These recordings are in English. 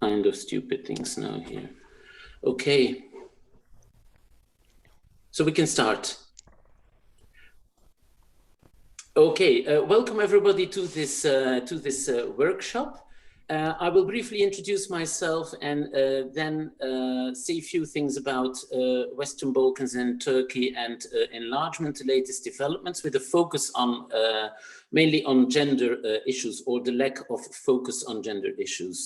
kind of stupid things now here. Okay. So we can start. Okay, welcome everybody to this workshop. I will briefly introduce myself and then say a few things about Western Balkans and Turkey and enlargement, the latest developments, with a focus on mainly on gender issues, or the lack of focus on gender issues,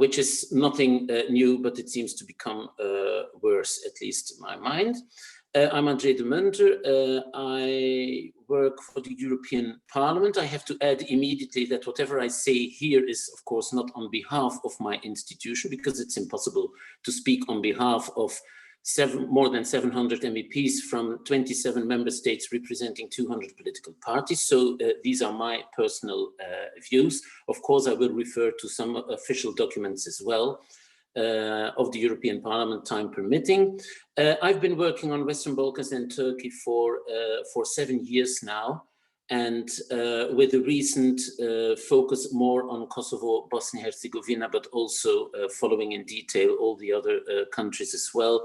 which is nothing new, but it seems to become worse, at least in my mind. I'm André de Munter. I work for the European Parliament. I have to add immediately that whatever I say here is, of course, not on behalf of my institution, because it's impossible to speak on behalf of more than 700 MEPs from 27 member states representing 200 political parties. So these are my personal views. Of course, I will refer to some official documents as well. Of the European Parliament, time permitting. I've been working on Western Balkans and Turkey for 7 years now, and with a recent focus more on Kosovo, Bosnia-Herzegovina, but also following in detail all the other countries as well,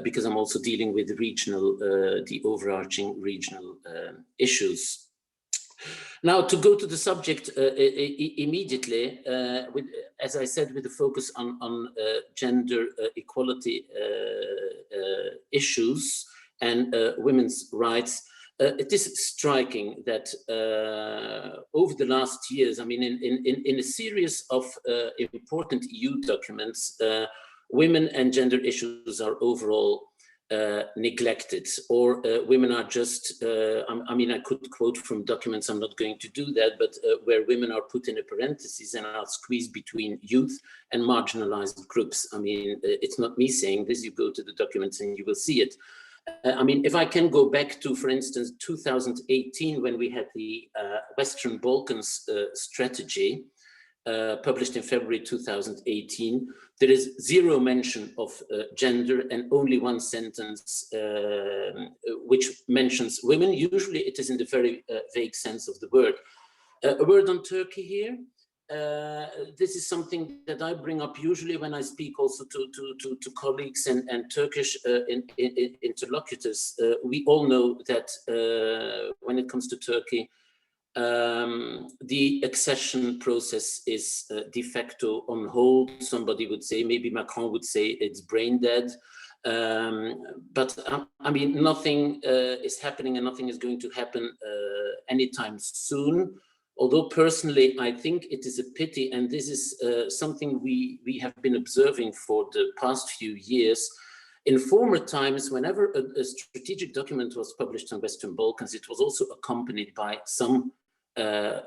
because I'm also dealing with the overarching regional issues. Now, to go to the subject immediately, as I said, with the focus on gender equality issues and women's rights, it is striking that over the last years, I mean, in a series of important EU documents, women and gender issues are overall neglected, or women are just, I mean, I could quote from documents, I'm not going to do that, but where women are put in a parenthesis and are squeezed between youth and marginalized groups. I mean, it's not me saying this, you go to the documents and you will see it. I mean, if I can go back to, for instance, 2018, when we had the Western Balkans strategy, published in February 2018, there is zero mention of gender and only one sentence which mentions women. Usually it is in the very vague sense of the word. A word on Turkey here. This is something that I bring up usually when I speak also to colleagues and Turkish interlocutors. We all know that when it comes to Turkey, the accession process is de facto on hold. Somebody would say, maybe Macron would say it's brain dead. But I mean, nothing is happening and nothing is going to happen anytime soon. Although personally, I think it is a pity, and this is something we have been observing for the past few years. In former times, whenever a strategic document was published on Western Balkans, it was also accompanied by some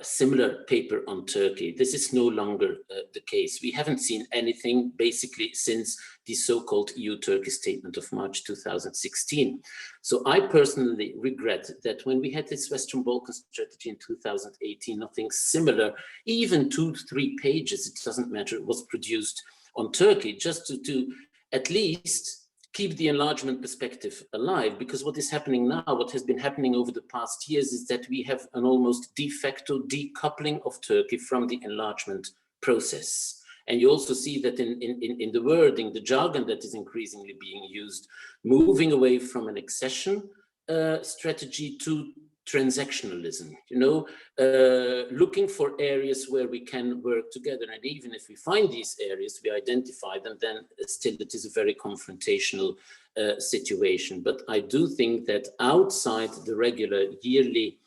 similar paper on Turkey. This is no longer the case. We haven't seen anything basically since the so-called EU-Turkey statement of March 2016. So I personally regret that when we had this Western Balkans strategy in 2018, nothing similar, even 2-3 pages, it doesn't matter, was produced on Turkey, just to at least keep the enlargement perspective alive, because what is happening now, what has been happening over the past years, is that we have an almost de facto decoupling of Turkey from the enlargement process. And you also see that in the wording, the jargon that is increasingly being used, moving away from an accession strategy to transactionalism, you know, looking for areas where we can work together. And even if we find these areas, we identify them, then still it is a very confrontational situation. But I do think that outside the regular yearly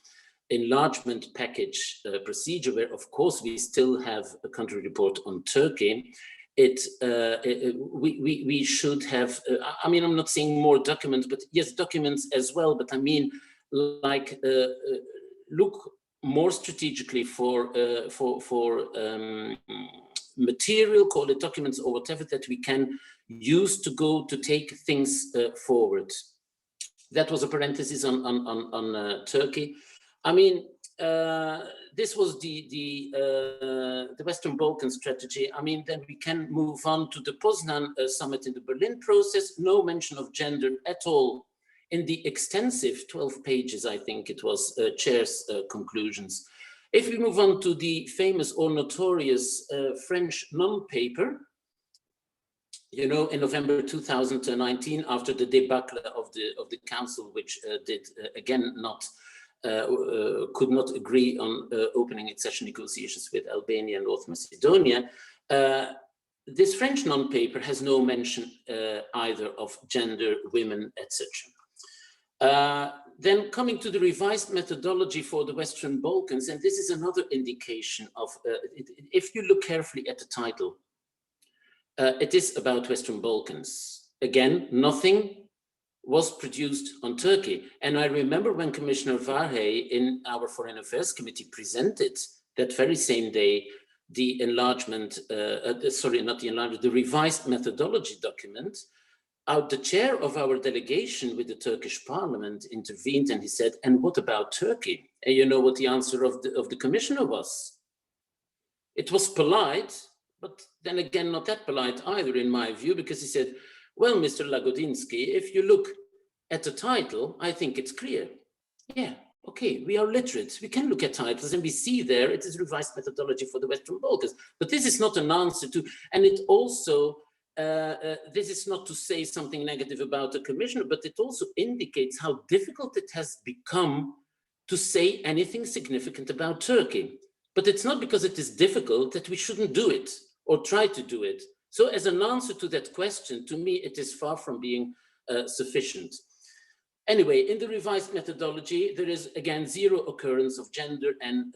enlargement package procedure, where of course we still have a country report on Turkey, we should have, I mean, I'm not saying more documents, but yes, documents as well, but I mean, like look more strategically for material, call it documents or whatever, that we can use to take things forward. That was a parenthesis on Turkey. I mean, this was the Western Balkan strategy. I mean, then we can move on to the Poznan summit in the Berlin process. No mention of gender at all in the extensive 12 pages, I think it was, chair's conclusions. If we move on to the famous or notorious French non-paper, you know, in November 2019, after the debacle of the council, which did again not could not agree on opening accession negotiations with Albania and North Macedonia, this French non-paper has no mention either of gender, women, etc. Then coming to the revised methodology for the Western Balkans, and this is another indication of, if you look carefully at the title, it is about Western Balkans. Again, nothing was produced on Turkey. And I remember when Commissioner Varhey in our Foreign Affairs Committee presented that very same day the enlargement, sorry, not the enlargement, the revised methodology document, the chair of our delegation with the Turkish parliament intervened and he said, and what about Turkey? And you know what the answer of the commissioner was? It was polite, but then again, not that polite either in my view, because he said, well, Mr. Lagodinsky, if you look at the title, I think it's clear. Yeah, okay, we are literate. We can look at titles and we see there it is revised methodology for the Western Balkans. But this is not an answer to, and it also, this is not to say something negative about the commissioner, but it also indicates how difficult it has become to say anything significant about Turkey. But it's not because it is difficult that we shouldn't do it or try to do it. So as an answer to that question, to me, it is far from being sufficient. Anyway, in the revised methodology, there is again zero occurrence of gender and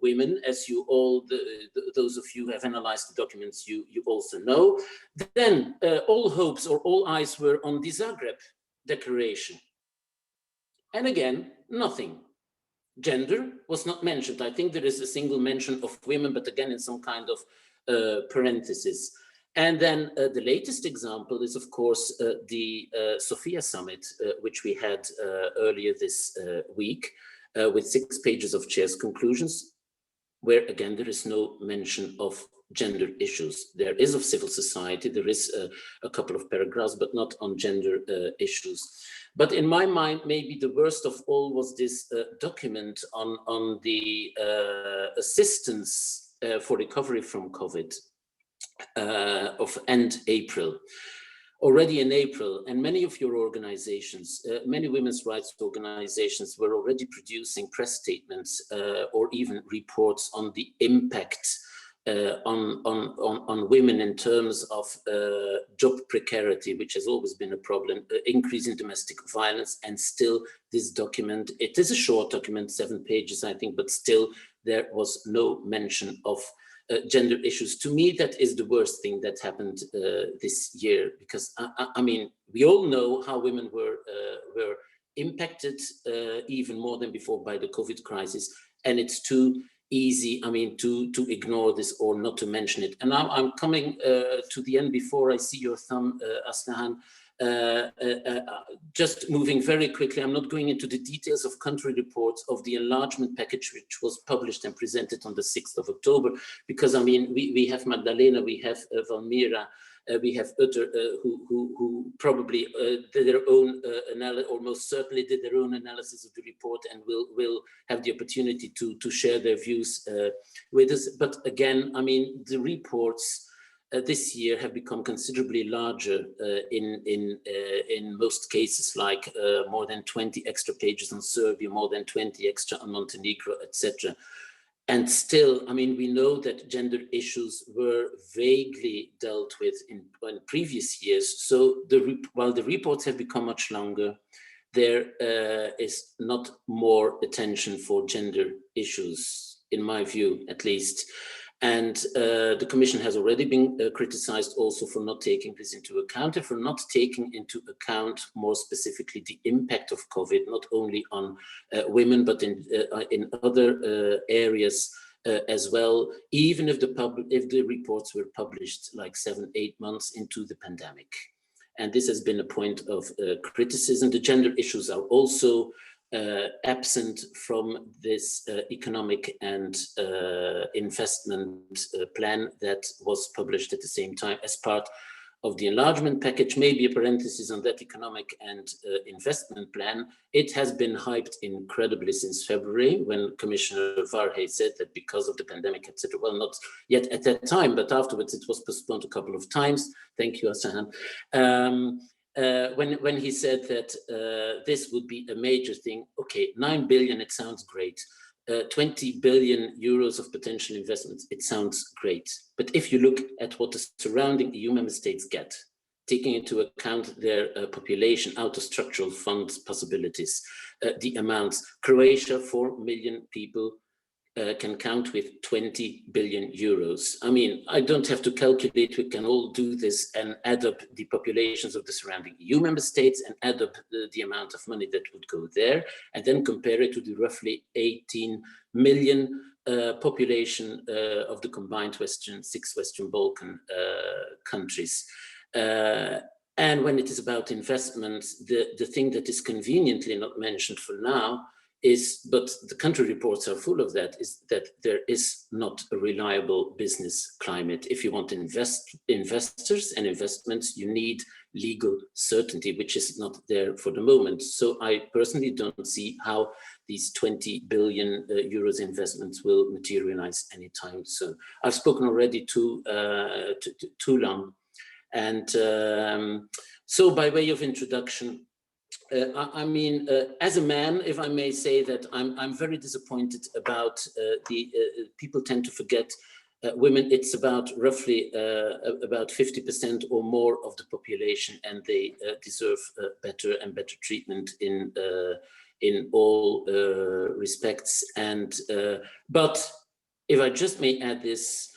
women, as you all, those of you who have analyzed the documents, you also know. Then all hopes or all eyes were on the Zagreb Declaration. And again, nothing. Gender was not mentioned. I think there is a single mention of women, but again, in some kind of parenthesis. And then the latest example is, of course, the Sofia summit, which we had earlier this week, with 6 pages of chair's conclusions, where again, there is no mention of gender issues. There is of civil society, there is a couple of paragraphs, but not on gender issues. But in my mind, maybe the worst of all was this document on the assistance for recovery from COVID of end April. Already in April, and many of your organizations, many women's rights organizations were already producing press statements or even reports on the impact on women in terms of job precarity, which has always been a problem, increase in domestic violence, and still this document, it is a short document, 7 pages, I think, but still there was no mention of gender issues. To me, that is the worst thing that happened this year, because I mean, we all know how women were impacted even more than before by the COVID crisis, and it's too easy, I mean, to ignore this or not to mention it. And now I'm coming to the end before I see your thumb, Asnahan. Just moving very quickly, I'm not going into the details of country reports of the enlargement package, which was published and presented on the 6th of October, because I mean, we have Magdalena, we have Valmira, we have Utter, who probably did their own analysis, or most certainly did their own analysis of the report, and will have the opportunity to share their views with us. But again, I mean, the reports this year have become considerably larger in most cases, like more than 20 extra pages on Serbia, more than 20 extra on Montenegro, etc. And still, I mean, we know that gender issues were vaguely dealt with in previous years. So while the reports have become much longer, there is not more attention for gender issues, in my view, at least. And the Commission has already been criticized also for not taking this into account, and for not taking into account more specifically the impact of COVID, not only on women, but in other areas as well, even if the reports were published like 7-8 months into the pandemic. And this has been a point of criticism. The gender issues are also absent from this economic and investment plan that was published at the same time as part of the enlargement package, maybe a parenthesis on that economic and investment plan. It has been hyped incredibly since February, when Commissioner Varhey said that because of the pandemic, etc. Well, not yet at that time, but afterwards it was postponed a couple of times. Thank you, Asahan. When he said that this would be a major thing. Okay, 9 billion, it sounds great. 20 billion euros of potential investments, it sounds great. But if you look at what the surrounding EU member states get, taking into account their population, out of structural funds possibilities, the amounts, Croatia, 4 million people, can count with 20 billion euros. I mean, I don't have to calculate, we can all do this and add up the populations of the surrounding EU member states and add up the amount of money that would go there, and then compare it to the roughly 18 million population of the combined six Western Balkan countries. And when it is about investments, the thing that is conveniently not mentioned for now is, but the country reports are full of that, is that there is not a reliable business climate. If you want investors and investments, you need legal certainty, which is not there for the moment. So I personally don't see how these 20 billion euros investments will materialize anytime soon. I've spoken already too long. And so by way of introduction, I mean, as a man, if I may say that I'm very disappointed about people tend to forget women. It's about roughly about 50% or more of the population, and they deserve better and better treatment in all respects. And but if I just may add this,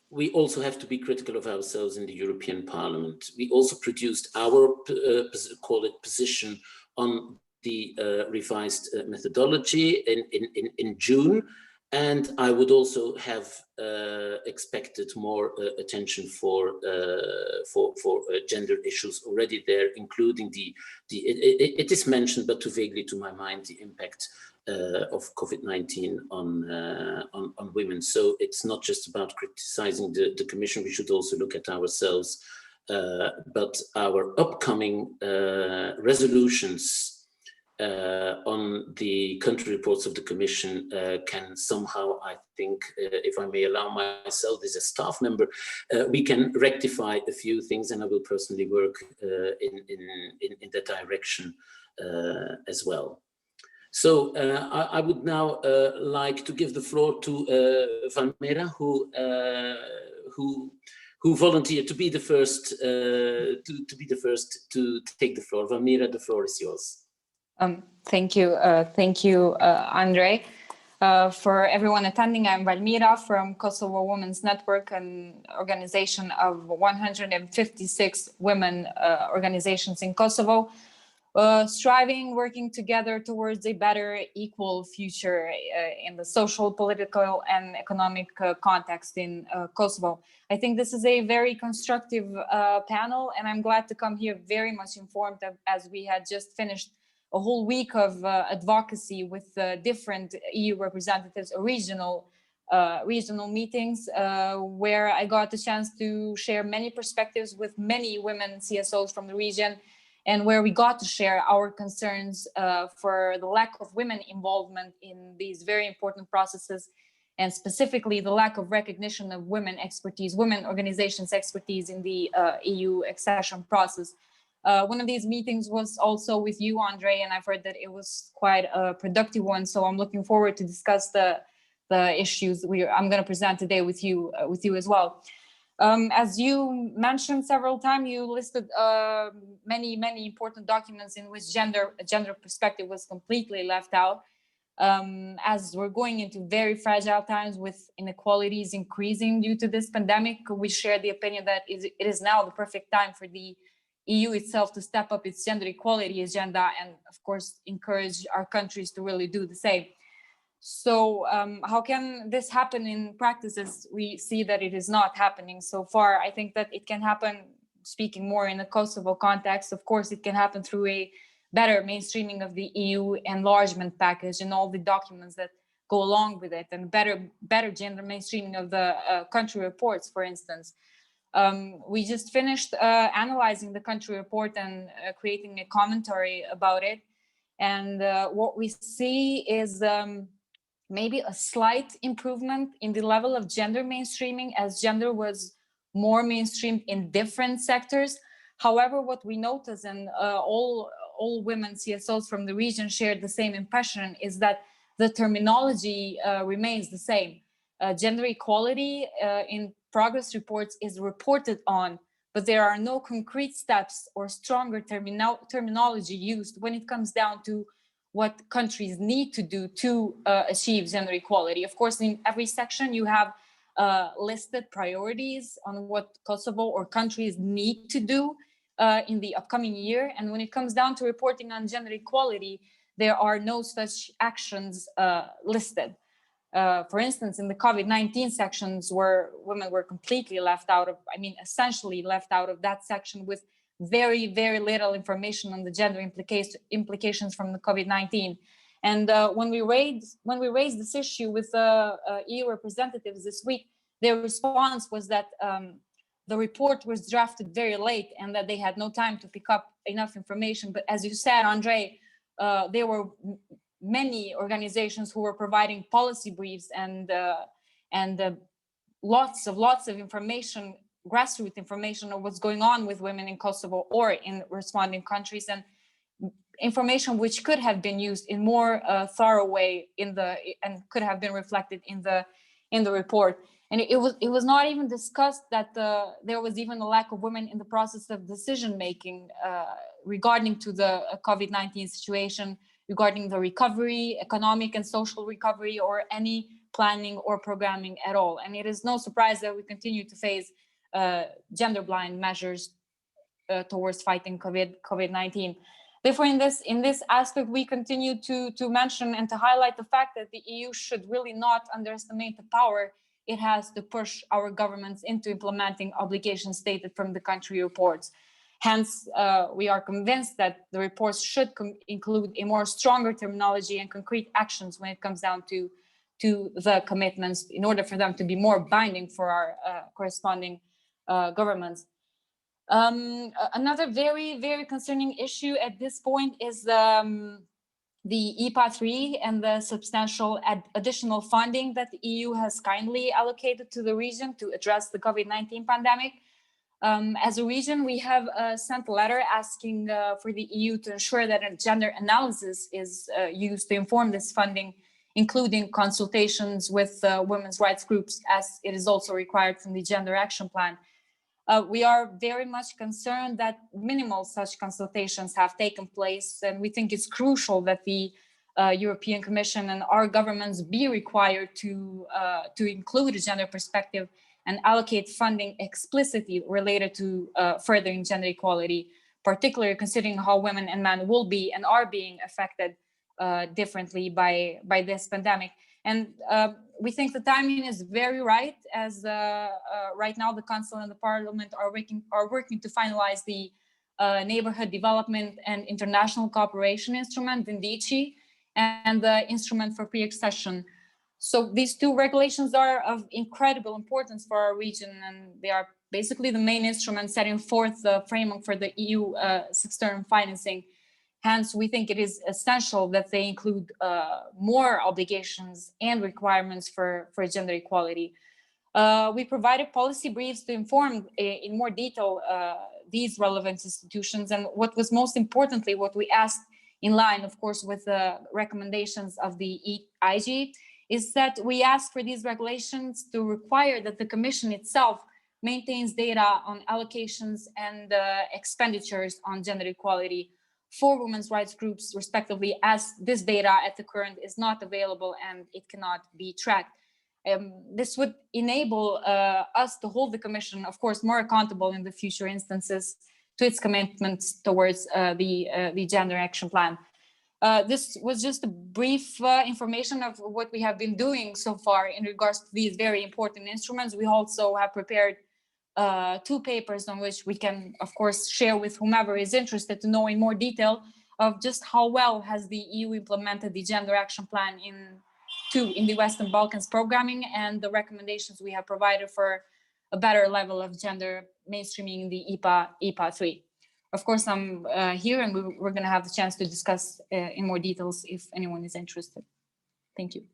we also have to be critical of ourselves in the European Parliament. We also produced our, call it, position on the revised methodology in June. And I would also have expected more attention for gender issues already there, including it is mentioned, but too vaguely to my mind, the impact of COVID-19 on women. So it's not just about criticizing the Commission, we should also look at ourselves. But our upcoming resolutions on the country reports of the Commission can somehow, I think, if I may allow myself as a staff member, we can rectify a few things, and I will personally work in that direction as well. So I would now like to give the floor to Valmera, who volunteered to be the first to take the floor. Valmera, the floor is yours. Thank you, André. For everyone attending, I'm Valmera from Kosovo Women's Network, an organization of 156 women organizations in Kosovo, working together towards a better, equal future in the social, political, and economic context in Kosovo. I think this is a very constructive panel, and I'm glad to come here very much informed as we had just finished a whole week of advocacy with different EU representatives, regional meetings, where I got the chance to share many perspectives with many women CSOs from the region, and where we got to share our concerns for the lack of women involvement in these very important processes, and specifically the lack of recognition of women expertise, women organizations' expertise in the EU accession process. One of these meetings was also with you, André, and I've heard that it was quite a productive one. So I'm looking forward to discuss the issues I'm going to present today with you as well. As you mentioned several times, you listed many important documents in which gender perspective was completely left out. As we're going into very fragile times with inequalities increasing due to this pandemic, we share the opinion that it is now the perfect time for the EU itself to step up its gender equality agenda and, of course, encourage our countries to really do the same. So how can this happen in practice, as we see that it is not happening so far? I think that it can happen, speaking more in the Kosovo context, of course, it can happen through a better mainstreaming of the EU enlargement package and all the documents that go along with it, and better gender mainstreaming of the country reports, for instance. We just finished analyzing the country report and creating a commentary about it. And what we see is maybe a slight improvement in the level of gender mainstreaming, as gender was more mainstreamed in different sectors. However, what we notice, and all women CSOs from the region shared the same impression, is that the terminology remains the same. Gender equality in progress reports is reported on, but there are no concrete steps or stronger terminology used when it comes down to what countries need to do to achieve gender equality. Of course, in every section you have listed priorities on what Kosovo or countries need to do in the upcoming year. And when it comes down to reporting on gender equality, there are no such actions listed. For instance, in the COVID-19 sections, where women were completely left out of, essentially left out of that section, with very, very little information on the gender implications from the COVID-19. And when we raised this issue with EU representatives this week, their response was that the report was drafted very late and that they had no time to pick up enough information. But as you said, André, there were many organizations who were providing policy briefs and lots of information, grassroots information of what's going on with women in Kosovo or in responding countries, and information which could have been used in more thorough way and could have been reflected in the report. And it was not even discussed that there was even a lack of women in the process of decision making regarding to the COVID-19 situation, regarding the recovery, economic and social recovery, or any planning or programming at all. And it is no surprise that we continue to face gender blind measures towards fighting COVID-19. Therefore, in this aspect, we continue to mention and to highlight the fact that the EU should really not underestimate the power it has to push our governments into implementing obligations stated from the country reports. Hence, we are convinced that the reports should include a more stronger terminology and concrete actions when it comes down to the commitments, in order for them to be more binding for our corresponding governments. Another very, very concerning issue at this point is the EPA 3 and the substantial additional funding that the EU has kindly allocated to the region to address the COVID-19 pandemic. As a region, we have sent a letter asking for the EU to ensure that a gender analysis is used to inform this funding, including consultations with women's rights groups, as it is also required from the Gender Action Plan. We are very much concerned that minimal such consultations have taken place, and we think it's crucial that the European Commission and our governments be required to include a gender perspective and allocate funding explicitly related to furthering gender equality, particularly considering how women and men will be and are being affected differently by this pandemic. And we think the timing is very right, as right now the Council and the Parliament are working to finalize the Neighborhood Development and International Cooperation Instrument, NDICI, and the Instrument for Pre-Accession. So these two regulations are of incredible importance for our region, and they are basically the main instrument setting forth the framework for the EU six-term financing. Hence, we think it is essential that they include more obligations and requirements for gender equality. We provided policy briefs to inform in more detail these relevant institutions, and what was most importantly, what we asked in line, of course, with the recommendations of the EIG, is that we ask for these regulations to require that the Commission itself maintains data on allocations and expenditures on gender equality for women's rights groups, respectively, as this data at the current is not available and it cannot be tracked. This would enable us to hold the Commission, of course, more accountable in the future instances to its commitments towards the Gender Action Plan. This was just a brief information of what we have been doing so far in regards to these very important instruments. We also have prepared 2 papers on which we can, of course, share with whomever is interested to know in more detail of just how well has the EU implemented the Gender Action Plan in the Western Balkans programming, and the recommendations we have provided for a better level of gender mainstreaming in the EPA 3. Of course, I'm here and we're going to have the chance to discuss in more details if anyone is interested. Thank you.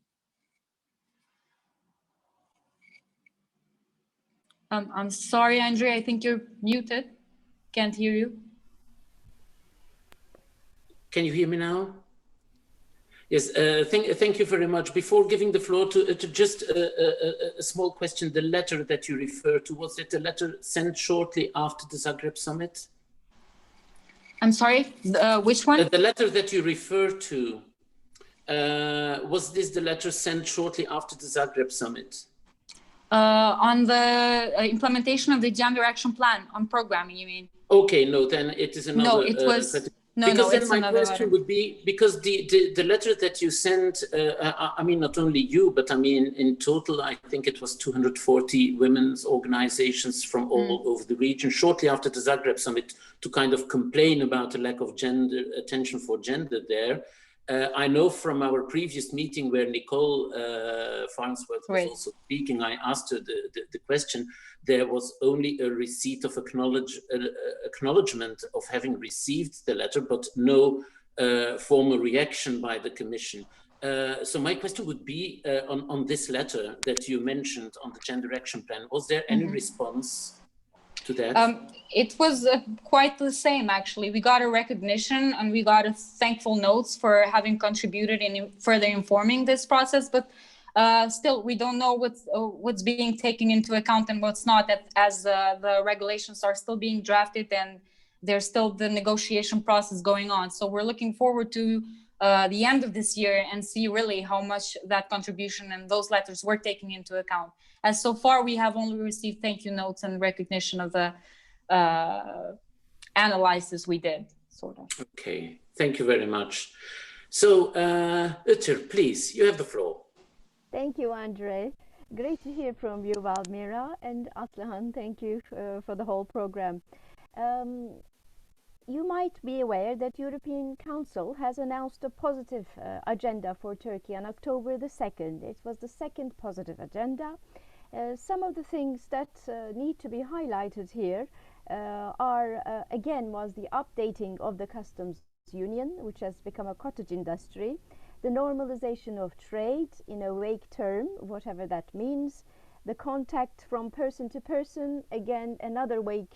I'm sorry, André, I think you're muted. Can't hear you. Can you hear me now? Yes, thank you very much. Before giving the floor to just a small question, the letter that you refer to, was it a letter sent shortly after the Zagreb summit? I'm sorry, which one? The letter that you refer to, was this the letter sent shortly after the Zagreb summit? On the implementation of the gender action plan on programming, you mean? Okay, no, then it is another. No, it was. Because then my question would be, because the letter that you sent, I mean, not only you, but I mean, in total, I think it was 240 women's organizations from all over the region, shortly after the Zagreb summit, to kind of complain about the lack of gender attention for gender there. I know from our previous meeting where Nicole Farnsworth was also speaking, I asked her the question. There was only a receipt of acknowledgement of having received the letter, but no formal reaction by the Commission. So my question would be on this letter that you mentioned on the Gender Action Plan, was there any response to that? It was quite the same, actually. We got a recognition and we got a thankful notes for having contributed in further informing this process, but still we don't know what's being taken into account and what's not, as the regulations are still being drafted and there's still the negotiation process going on. So we're looking forward to the end of this year and see really how much that contribution and those letters were taken into account. As so far, we have only received thank you notes and recognition of the analysis we did, sort of. Okay, thank you very much. So, Utter, please, you have the floor. Thank you, André. Great to hear from you, Valmira, and Aslihan, thank you for the whole program. You might be aware that European Council has announced a positive agenda for Turkey on October the 2nd. It was the second positive agenda. Some of the things that need to be highlighted here are, again, was the updating of the customs union, which has become a cottage industry, the normalization of trade in a vague term, whatever that means, the contact from person to person, again, another vague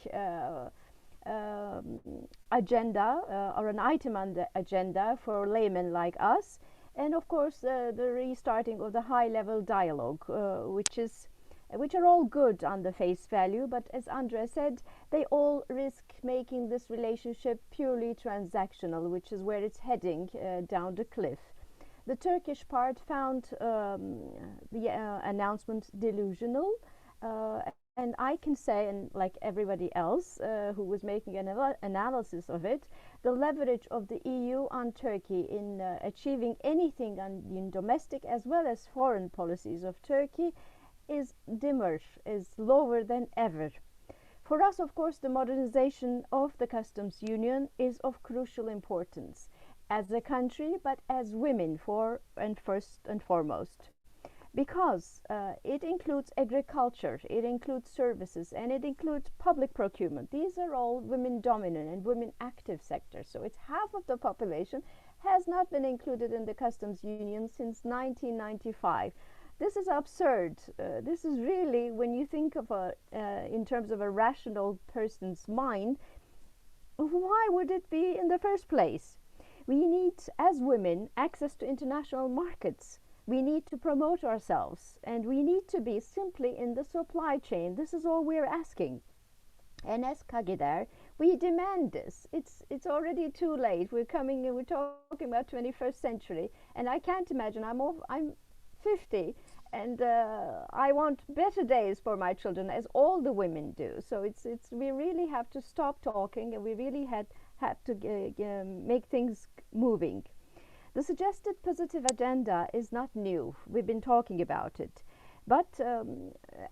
agenda or an item on the agenda for laymen like us, and of course the restarting of the high-level dialogue, which are all good on the face value, but as André said, they all risk making this relationship purely transactional, which is where it's heading down the cliff. The Turkish part found the announcement delusional, and I can say, and like everybody else who was making an analysis of it, the leverage of the EU on Turkey in achieving anything in domestic as well as foreign policies of Turkey is dimmer, is lower than ever. For us, of course, the modernization of the customs union is of crucial importance as a country, but as women first and foremost, because it includes agriculture, it includes services, and it includes public procurement. These are all women dominant and women active sectors. So it's half of the population has not been included in the customs union since 1995. This is absurd. This is really, when you think of in terms of a rational person's mind, why would it be in the first place? We need, as women, access to international markets. We need to promote ourselves, and we need to be simply in the supply chain. This is all we're asking. And as Kagidar, we demand this. It's already too late. We're talking about 21st century, and I can't imagine. I'm 50, and I want better days for my children, as all the women do. So we really have to stop talking, and we really had to make things moving. The suggested positive agenda is not new. We've been talking about it. But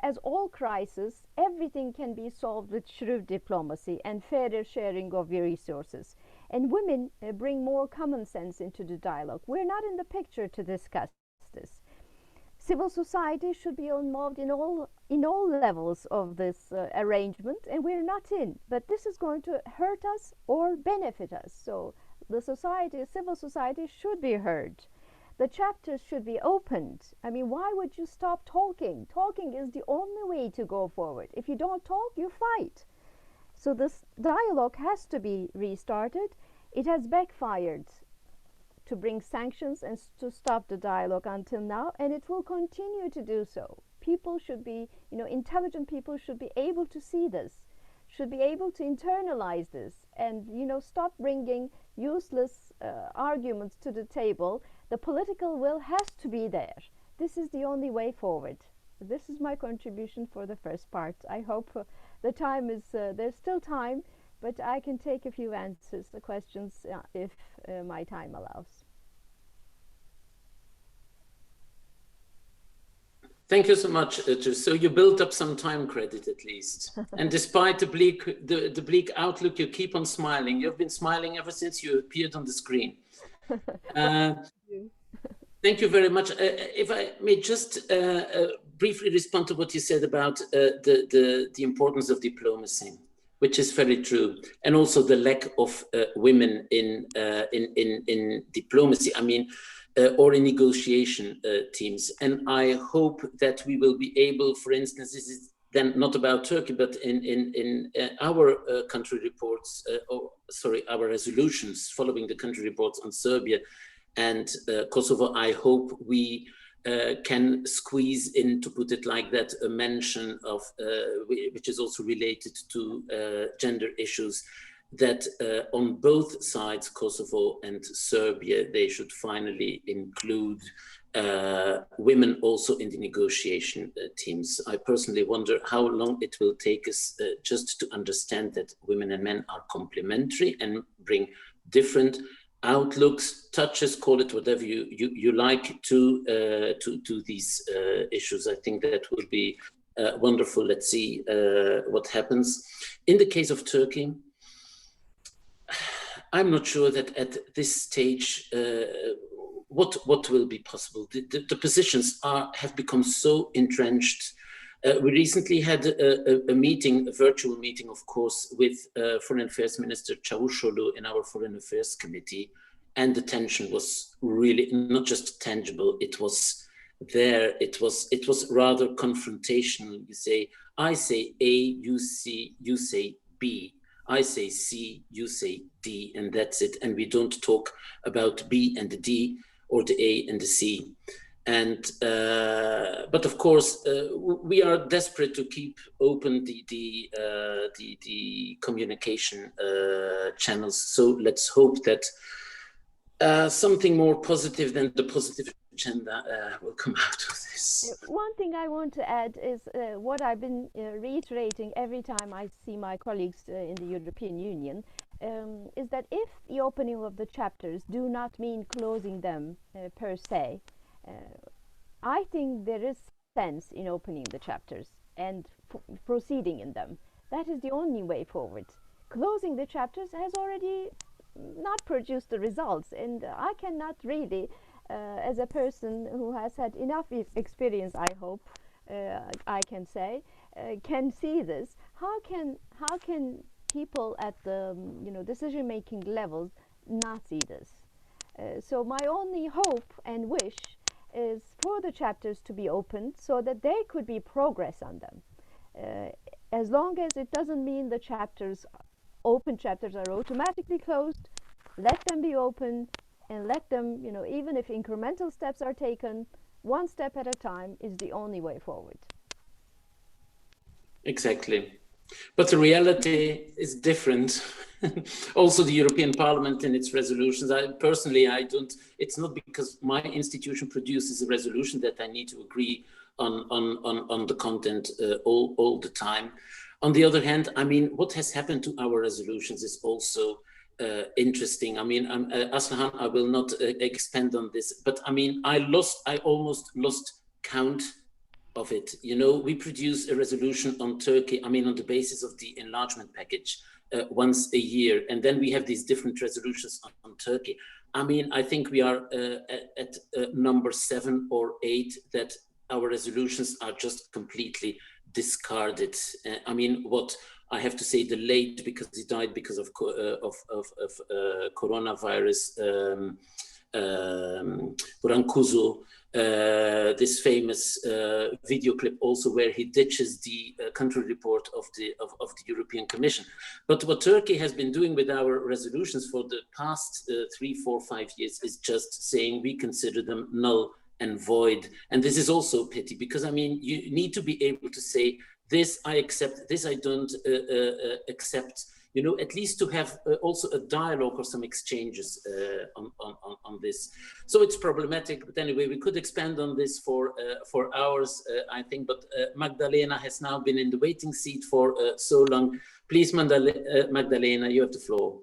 as all crises, everything can be solved with shrewd diplomacy and fairer sharing of your resources. And women bring more common sense into the dialogue. We're not in the picture to discuss this. Civil society should be involved in all levels of this arrangement, and we're not in. But this is going to hurt us or benefit us. So the civil society should be heard. The chapters should be opened. I mean, why would you stop talking? Talking is the only way to go forward. If you don't talk, you fight. So this dialogue has to be restarted. It has backfired to bring sanctions and to stop the dialogue until now, and it will continue to do so. People should be, intelligent people should be able to see this, should be able to internalize this, and, stop bringing useless arguments to the table. The political will has to be there. This is the only way forward. This is my contribution for the first part. I hope the time is, there's still time, but I can take a few answers, the questions, if my time allows. Thank you so much, so you built up some time credit at least. And despite the bleak outlook, you keep on smiling. You've been smiling ever since you appeared on the screen. Thank you very much. If I may just briefly respond to what you said about the importance of diplomacy, which is very true, and also the lack of women in diplomacy. I mean, or in negotiation teams. And I hope that we will be able, for instance, this is then not about Turkey, but in our country reports, our resolutions following the country reports on Serbia and Kosovo, I hope we can squeeze in, to put it like that, a mention of, which is also related to gender issues, that on both sides, Kosovo and Serbia, they should finally include women also in the negotiation teams. I personally wonder how long it will take us just to understand that women and men are complementary and bring different outlooks, touches, call it whatever you like, to these issues. I think that will be wonderful. Let's see what happens. In the case of Turkey, I'm not sure that at this stage what will be possible. The positions have become so entrenched. We recently had a meeting, a virtual meeting, of course, with Foreign Affairs Minister Çavuşoğlu in our Foreign Affairs Committee, and the tension was really not just tangible. It was there. It was rather confrontational. You say, I say A, you say B. I say C, you say D, and that's it. And we don't talk about B and the D or the A and the C. And but of course, we are desperate to keep open the communication channels. So let's hope that something more positive than the positive agenda will come out of this. One thing I want to add is what I've been reiterating every time I see my colleagues in the European Union, is that if the opening of the chapters do not mean closing them per se, I think there is sense in opening the chapters and proceeding in them. That is the only way forward. Closing the chapters has already not produced the results, and I cannot really, as a person who has had enough experience, I hope I can say, can see this. How can people at the decision-making levels not see this? So my only hope and wish is for the chapters to be opened so that there could be progress on them. As long as it doesn't mean the open chapters are automatically closed, let them be open, and let them, even if incremental steps are taken, one step at a time is the only way forward. Exactly. But the reality is different. Also, the European Parliament in its resolutions, it's not because my institution produces a resolution that I need to agree on the content all the time. On the other hand, I mean, what has happened to our resolutions is also interesting. I mean, Aslihan, I will not expand on this, but I mean, I almost lost count of it. We produce a resolution on Turkey, I mean, on the basis of the enlargement package once a year. And then we have these different resolutions on Turkey. I mean, I think we are at number 7 or 8 that our resolutions are just completely discarded. I mean, what I have to say, the late, because he died because of coronavirus, Brancuso, this famous video clip also where he ditches the country report of the European Commission. But what Turkey has been doing with our resolutions for the past 3, 4, 5 years is just saying we consider them null and void. And this is also a pity, because I mean, you need to be able to say, this I accept, this I don't accept, you know, at least to have also a dialogue or some exchanges on this. So it's problematic, but anyway, we could expand on this for hours, I think, but Magdalena has now been in the waiting seat for so long. Please, Magdalena, you have the floor.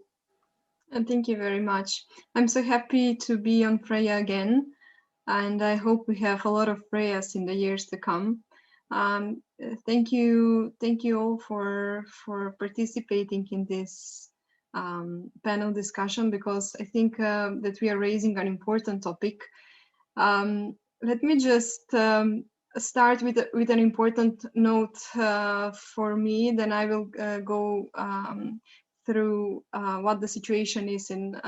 And thank you very much. I'm so happy to be on Freja again, and I hope we have a lot of Frejas in the years to come. Thank you all for participating in this panel discussion, because I think that we are raising an important topic. Let me just start with an important note for me, then I will go through what the situation is in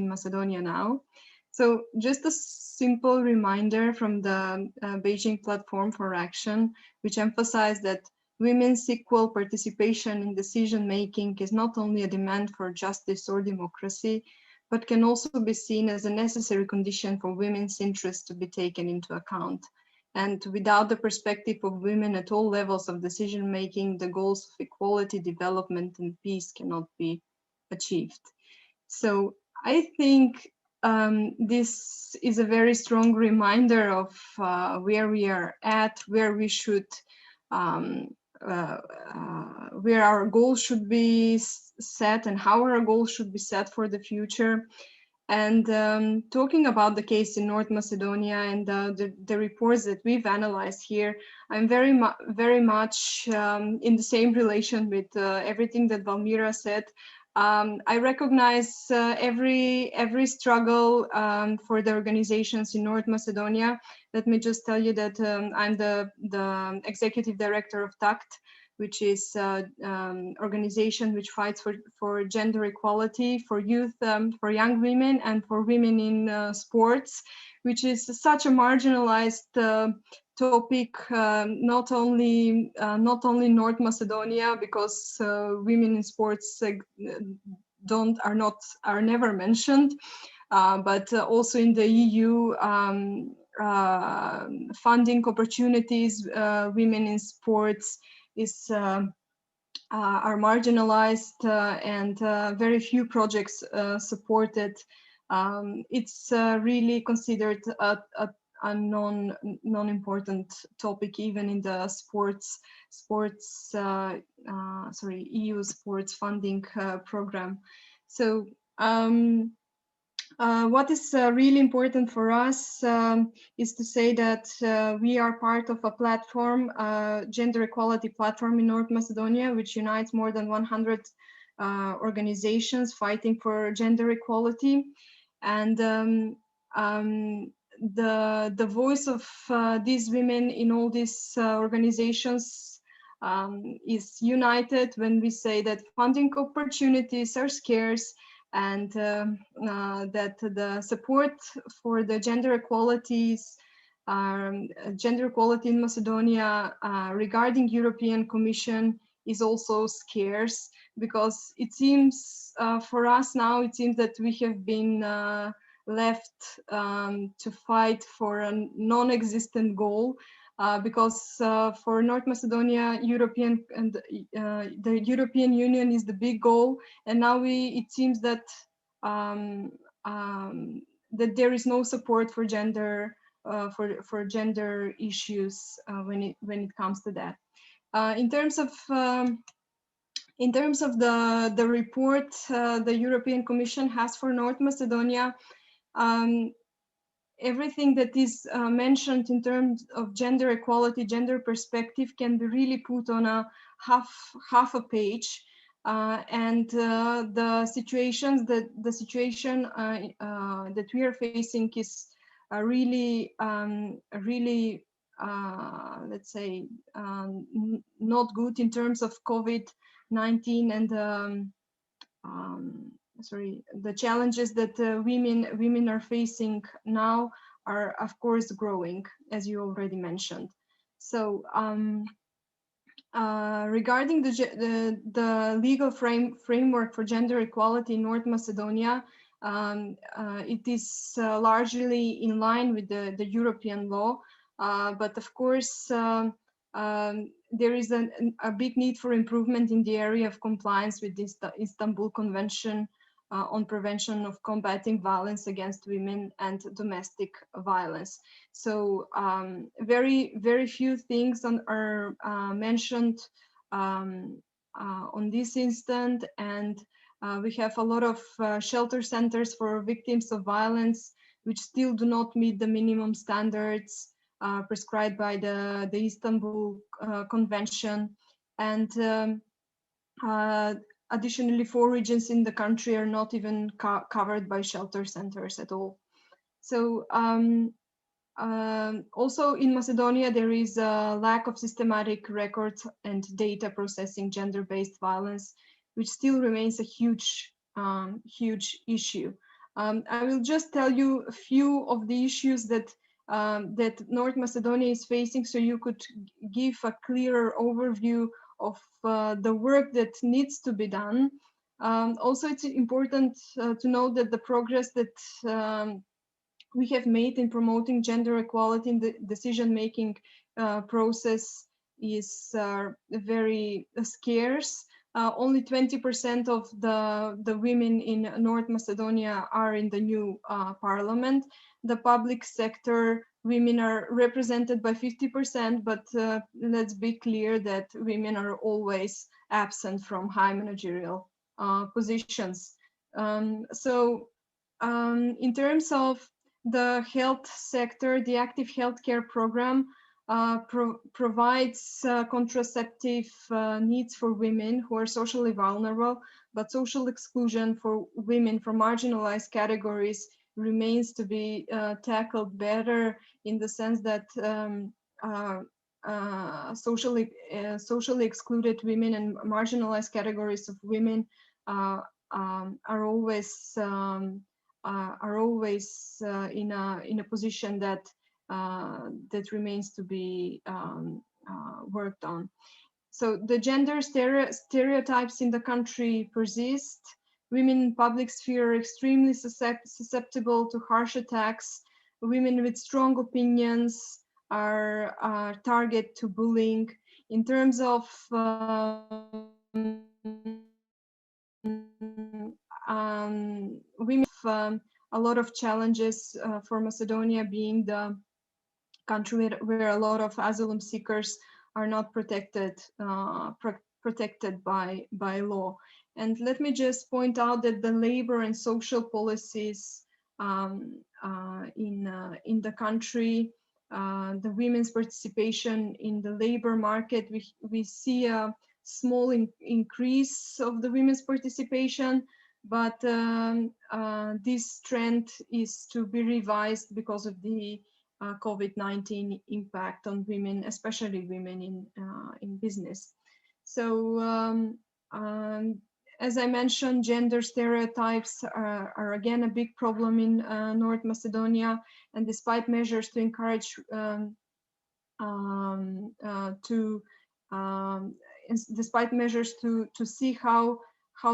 Macedonia now. So just a simple reminder from the Beijing Platform for Action, which emphasized that women's equal participation in decision-making is not only a demand for justice or democracy, but can also be seen as a necessary condition for women's interests to be taken into account. And without the perspective of women at all levels of decision-making, the goals of equality, development, and peace cannot be achieved. So I think this is a very strong reminder of where we are at, where we should, where our goals should be set and how our goals should be set for the future. And talking about the case in North Macedonia and the reports that we've analyzed here, I'm very much in the same relation with everything that Valmira said. I recognize every struggle for the organizations in North Macedonia. Let me just tell you that I'm the executive director of TACT, which is an organization which fights for gender equality, for youth, for young women, and for women in sports, which is such a marginalized topic, not only North Macedonia, because women in sports are never mentioned, but also in the EU, funding opportunities, women in sports are marginalized, and very few projects supported. It's really considered a non-important topic, even in the EU sports funding program. So what is really important for us is to say that we are part of a platform, gender equality platform in North Macedonia, which unites more than 100 organizations fighting for gender equality. And the voice of these women in all these organizations is united when we say that funding opportunities are scarce, and that the support for the gender equality in Macedonia regarding European Commission is also scarce, because it seems for us now, it seems that we have been left to fight for a non-existent goal, because for North Macedonia, the European Union is the big goal, and now it seems that that there is no support for gender issues when it comes to that. In terms of the report the European Commission has for North Macedonia, everything that is mentioned in terms of gender equality, gender perspective, can be really put on a half a page, and the situation that we are facing is really let's say, not good in terms of COVID-19 and sorry, the challenges that women are facing now are of course growing, as you already mentioned. So regarding the legal framework for gender equality in North Macedonia, it is largely in line with the European law, but of course there is a big need for improvement in the area of compliance with the Istanbul Convention on prevention of combating violence against women and domestic violence. So very few things are mentioned on this instant, and we have a lot of shelter centers for victims of violence which still do not meet the minimum standards prescribed by the Istanbul Convention, and additionally 4 regions in the country are not even covered by shelter centers at all. So also in Macedonia, there is a lack of systematic records and data processing gender-based violence, which still remains a huge issue. I will just tell you a few of the issues that that North Macedonia is facing, so you could give a clearer overview of the work that needs to be done. Also, it's important to note that the progress that we have made in promoting gender equality in the decision-making process is very scarce. Only 20% of the women in North Macedonia are in the new parliament. The public sector women are represented by 50%, but let's be clear that women are always absent from high managerial positions. So in terms of the health sector, the active healthcare program provides contraceptive needs for women who are socially vulnerable, but social exclusion for women from marginalized categories remains to be tackled better, in the sense that socially excluded women and marginalized categories of women are always in a position that that remains to be worked on. So the gender stereotypes in the country persist. Women in public sphere are extremely susceptible to harsh attacks. Women with strong opinions are target to bullying. In terms of women have a lot of challenges for Macedonia, being the country where a lot of asylum seekers are not protected by law. And let me just point out that the labor and social policies in the country, the women's participation in the labor market, we see a small increase of the women's participation, but this trend is to be revised because of the COVID-19 impact on women, especially women in business. So as I mentioned, gender stereotypes are again a big problem in North Macedonia, and despite measures to encourage despite measures to see how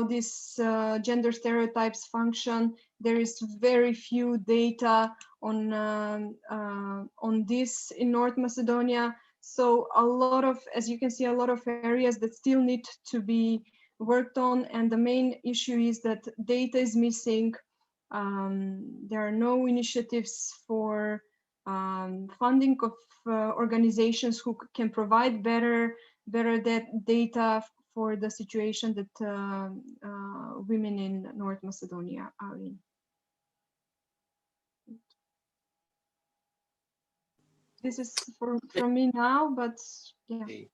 these gender stereotypes function, there is very few data on this in North Macedonia. So a lot of, as you can see, a lot of areas that still need to be worked on, and the main issue is that data is missing. There are no initiatives for funding of organizations who can provide better data for the situation that women in North Macedonia are in. This is from me now, but yeah. Okay.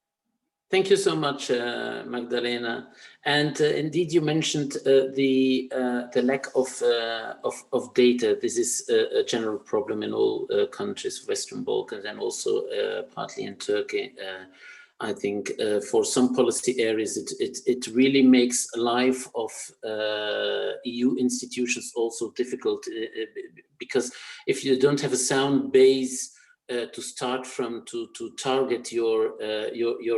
Thank you so much, Magdalena. And indeed, you mentioned the lack of data. This is a general problem in all countries, Western Balkans, and also partly in Turkey. I think for some policy areas, it really makes life of EU institutions also difficult, because if you don't have a sound base to start from, to target your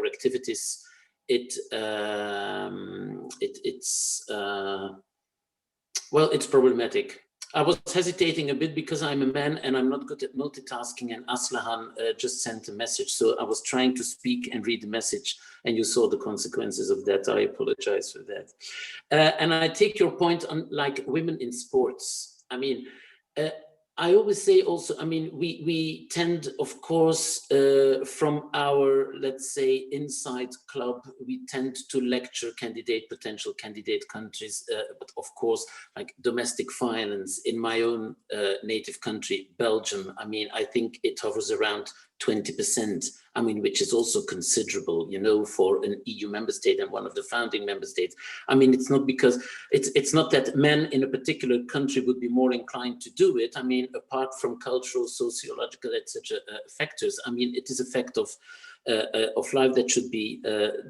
activities, it's well, it's problematic. I was hesitating a bit because I'm a man and I'm not good at multitasking, and Aslihan just sent a message. So I was trying to speak and read the message, and you saw the consequences of that. I apologize for that. And I take your point on like women in sports. I mean, I always say also, I mean, we tend, of course, from our, let's say, inside club, we tend to lecture potential candidate countries, but of course, like domestic violence in my own native country, Belgium, I mean, I think it hovers around 20%, I mean, which is also considerable, you know, for an EU member state and one of the founding member states. I mean, it's not because, it's not that men in a particular country would be more inclined to do it. I mean, apart from cultural, sociological, etc. Factors, I mean, it is a fact of life that should be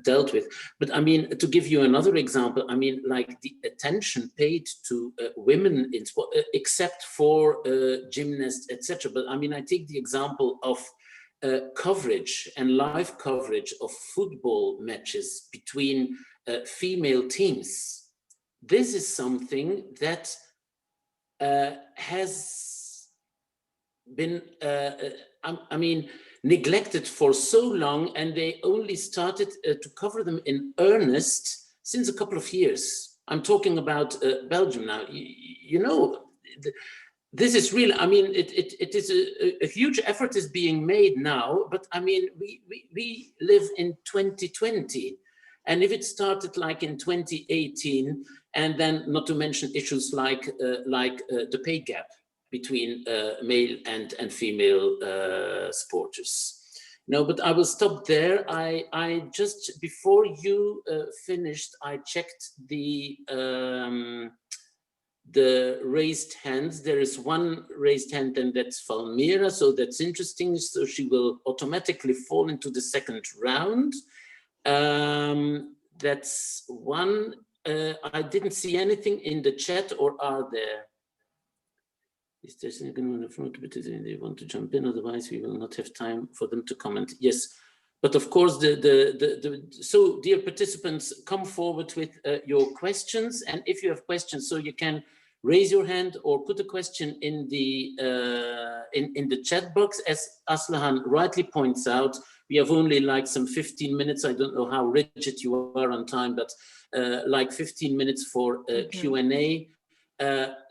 dealt with. But I mean, to give you another example, I mean, like the attention paid to women in sport, except for gymnasts, etc. But I mean, I take the example of coverage and live coverage of football matches between female teams. This is something that has been, I mean, neglected for so long, and they only started to cover them in earnest since a couple of years. I'm talking about Belgium now. You know, this is real. I mean, it is a huge effort is being made now, but I mean, we live in 2020. And if it started like in 2018, and then not to mention issues like the pay gap between male and female sporters. No, but I will stop there. I just, before you finished, I checked the raised hands. There is one raised hand, and that's Valmira, so that's interesting. So she will automatically fall into the second round. That's one. I didn't see anything in the chat, or are there? Is there anyone in the front? They want to jump in, otherwise we will not have time for them to comment. Yes, but of course, so dear participants, come forward with your questions, and if you have questions, so you can raise your hand or put a question in the chat box. As Aslihan rightly points out, we have only like some 15 minutes. I don't know how rigid you are on time, but like 15 minutes for Q&A.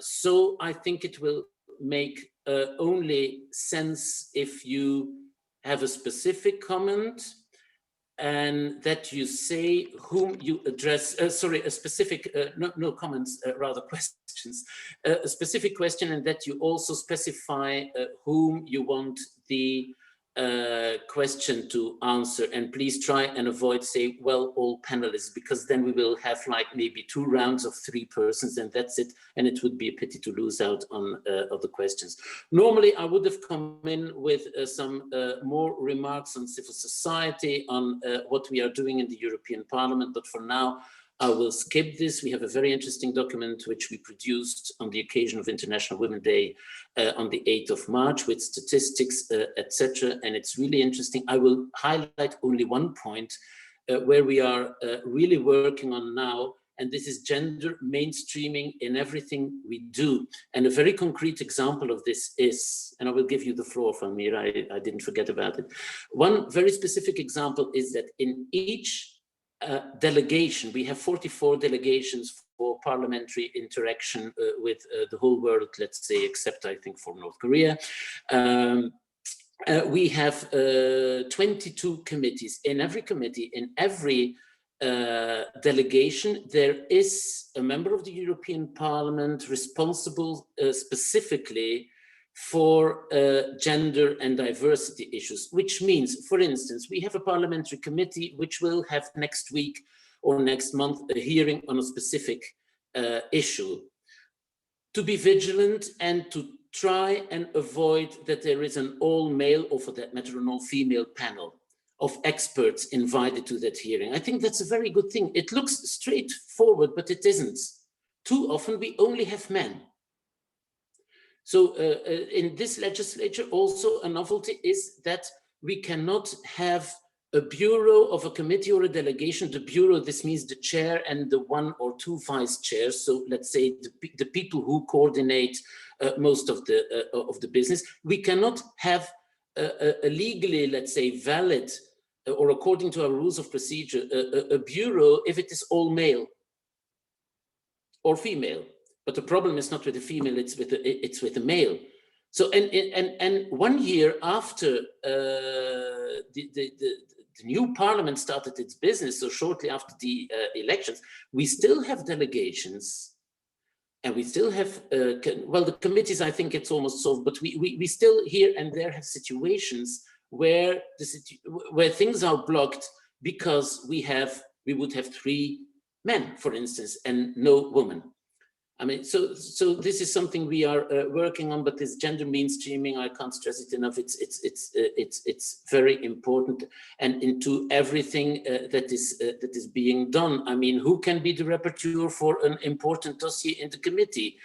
So I think it will make only sense if you have a specific comment and that you say whom you address, sorry, a specific, no comments, rather questions, a specific question, and that you also specify whom you want the question to answer. And please try and avoid say, well, all panelists, because then we will have like maybe 2 rounds of 3 persons, and that's it. And it would be a pity to lose out on other questions. Normally, I would have come in with some more remarks on civil society, on what we are doing in the European Parliament, but for now, I will skip this. We have a very interesting document which we produced on the occasion of International Women's Day on the 8th of March with statistics, etc. And it's really interesting. I will highlight only one point where we are really working on now, and this is gender mainstreaming in everything we do. And a very concrete example of this is, and I will give you the floor, Valmira, I didn't forget about it. One very specific example is that in each delegation, we have 44 delegations for parliamentary interaction with the whole world, let's say, except I think for North Korea. We have 22 committees. In every committee, in every delegation, there is a member of the European Parliament responsible specifically for gender and diversity issues, which means, for instance, we have a parliamentary committee which will have next week or next month a hearing on a specific issue. To be vigilant and to try and avoid that there is an all-male, or for that matter, an all-female panel of experts invited to that hearing. I think that's a very good thing. It looks straightforward, but it isn't. Too often we only have men. So in this legislature, also a novelty is that we cannot have a bureau of a committee or a delegation. The bureau, this means the chair and the 1 or 2 vice chairs. So let's say the people who coordinate most of the business. We cannot have a legally, let's say, valid or according to our rules of procedure, a bureau if it is all male or female. But the problem is not with the female, it's with the male. So and 1 year after the new parliament started its business, so shortly after the elections, we still have delegations, and we still have well, the committees, I think it's almost solved, but we still here and there have situations where things are blocked because we would have 3 men, for instance, and no woman. I mean, so this is something we are working on, but this gender mainstreaming, I can't stress it enough. It's very important, and into everything that is being done. I mean, who can be the rapporteur for an important dossier in the committee?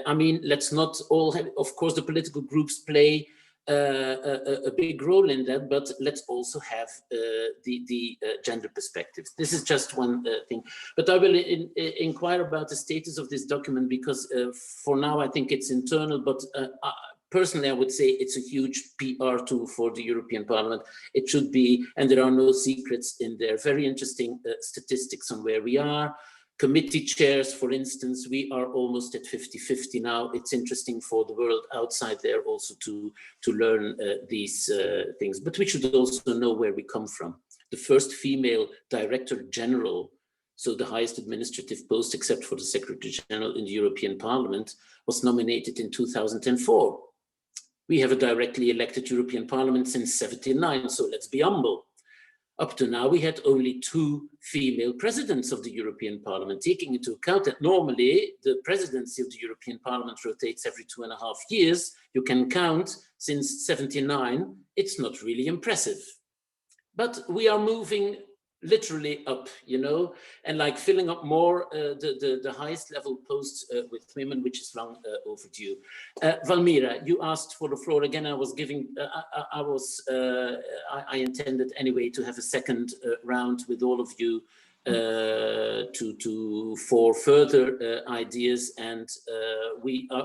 I mean, let's not all have, of course, the political groups play a big role in that, but let's also have the gender perspectives. This is just one thing, but I will inquire about the status of this document, because for now I think it's internal, but personally I would say it's a huge PR tool for the European Parliament. It should be, and there are no secrets in there. Very interesting statistics on where we are. Committee chairs, for instance, we are almost at 50-50 now. It's interesting for the world outside there also to learn these things, but we should also know where we come from. The first female Director General, so the highest administrative post except for the Secretary General in the European Parliament, was nominated in 2004. We have a directly elected European Parliament since '79, so let's be humble. Up to now, we had only 2 female presidents of the European Parliament, taking into account that normally the presidency of the European Parliament rotates every 2.5 years. You can count since '79, it's not really impressive. But we are moving literally up, you know, and like filling up more the highest level posts with women, which is long overdue. Valmira, you asked for the floor again. I was giving, I intended anyway to have a second round with all of you for further ideas, and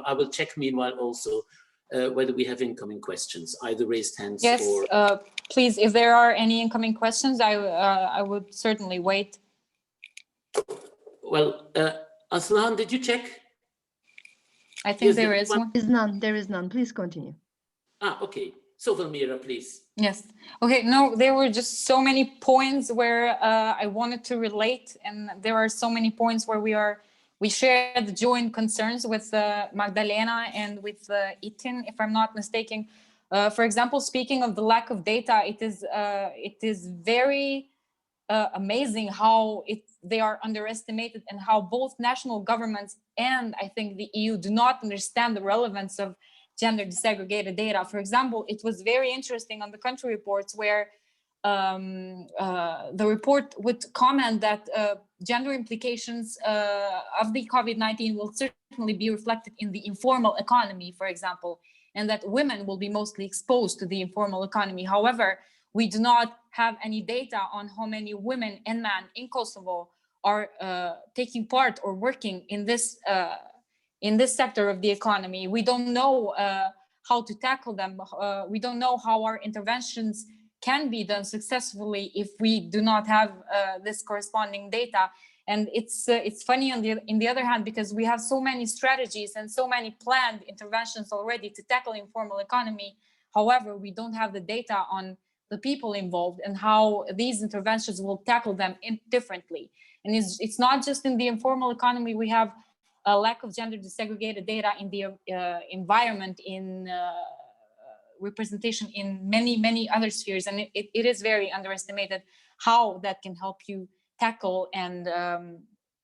I will check meanwhile also whether we have incoming questions, either raised hands yes, or... please, if there are any incoming questions, I would certainly wait. Well, Aslan, did you check? I think there is one. There is none. Please continue. Okay. So Valmira, please. Yes. Okay. No, there were just so many points where I wanted to relate, and there are so many points where we share the joint concerns with Magdalena and with Itin, if I'm not mistaken. For example, speaking of the lack of data, it is very amazing how they are underestimated, and how both national governments and I think the EU do not understand the relevance of gender disaggregated data. For example, it was very interesting on the country reports where the report would comment that gender implications of the COVID-19 will certainly be reflected in the informal economy, for example, and that women will be mostly exposed to the informal economy. However, we do not have any data on how many women and men in Kosovo are taking part or working in this sector of the economy. We don't know how to tackle them. We don't know how our interventions can be done successfully if we do not have this corresponding data. And it's funny on the other hand, because we have so many strategies and so many planned interventions already to tackle informal economy. However, we don't have the data on the people involved and how these interventions will tackle them differently. And it's not just in the informal economy. We have a lack of gender desegregated data in the environment, in representation in many other spheres, and it is very underestimated how that can help you tackle and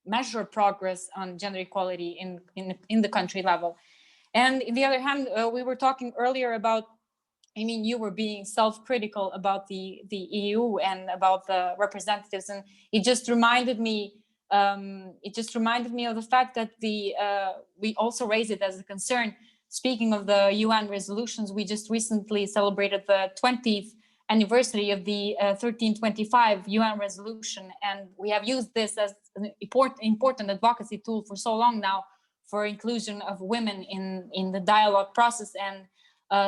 measure progress on gender equality in the country level. And on the other hand, we were talking earlier about, I mean, you were being self-critical about the EU and about the representatives, and it just reminded me of the fact that we also raised it as a concern. Speaking of the UN resolutions, we just recently celebrated the 20th anniversary of the 1325 UN resolution, and we have used this as an important advocacy tool for so long now for inclusion of women in the dialogue process. And